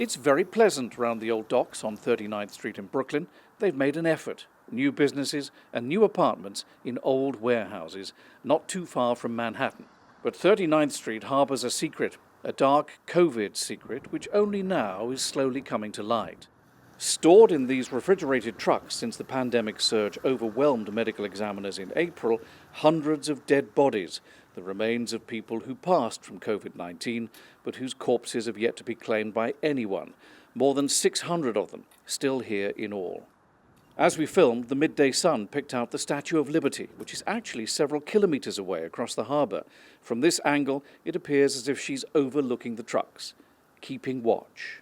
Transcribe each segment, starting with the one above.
It's very pleasant round the old docks on 39th Street in Brooklyn. They've made an effort. New businesses and new apartments in old warehouses, not too far from Manhattan. But 39th Street harbours a secret, a dark COVID secret, which only now is slowly coming to light. Stored in these refrigerated trucks since the pandemic surge overwhelmed medical examiners in April, hundreds of dead bodies, the remains of people who passed from COVID-19, but whose corpses have yet to be claimed by anyone. More than 600 of them still here in all. As we filmed, the midday sun picked out the Statue of Liberty, which is actually several kilometres away across the harbour. From this angle, it appears as if she's overlooking the trucks, keeping watch.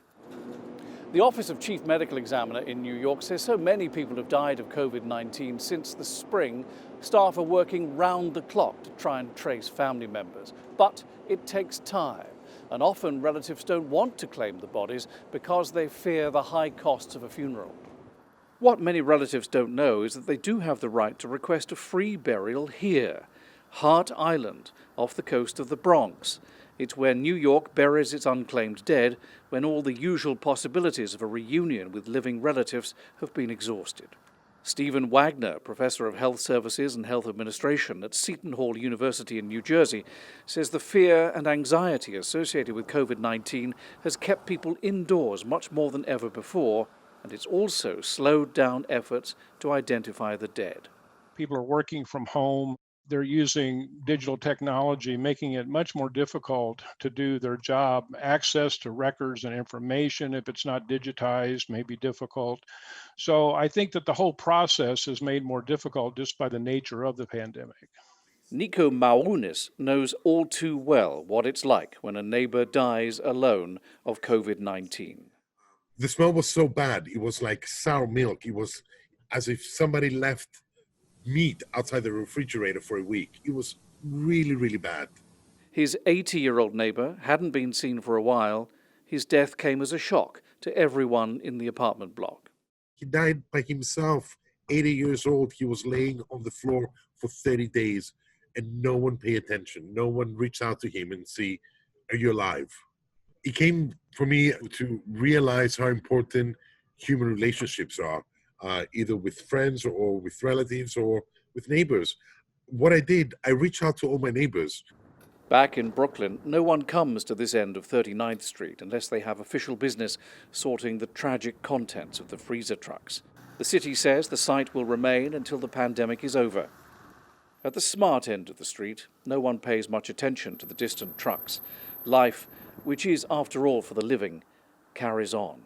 The Office of Chief Medical Examiner in New York says so many people have died of COVID-19 since the spring, staff are working round the clock to try and trace family members. But it takes time, and often relatives don't want to claim the bodies because they fear the high costs of a funeral. What many relatives don't know is that they do have the right to request a free burial here, Hart Island, off the coast of the Bronx. It's where New York buries its unclaimed dead when all the usual possibilities of a reunion with living relatives have been exhausted. Stephen Wagner, Professor of Health Services and Health Administration at Seton Hall University in New Jersey, says the fear and anxiety associated with COVID-19 has kept people indoors much more than ever before, and it's also slowed down efforts to identify the dead. People are working from home. They're using digital technology, making it much more difficult to do their job. Access to records and information, if it's not digitized, may be difficult. So I think that the whole process is made more difficult just by the nature of the pandemic. Nico Maurunis knows all too well what it's like when a neighbor dies alone of COVID-19. The smell was so bad. It was like sour milk. It was as if somebody left meat outside the refrigerator for a week. It was really, really bad. His 80-year-old neighbor hadn't been seen for a while. His death came as a shock to everyone in the apartment block. He died by himself, 80 years old. He was laying on the floor for 30 days and no one paid attention. No one reached out to him and see, are you alive? It came for me to realize how important human relationships are. Either with friends or with relatives or with neighbors. What I did, I reached out to all my neighbors. Back in Brooklyn, no one comes to this end of 39th Street unless they have official business sorting the tragic contents of the freezer trucks. The city says the site will remain until the pandemic is over. At the smart end of the street, no one pays much attention to the distant trucks. Life, which is, after all, for the living, carries on.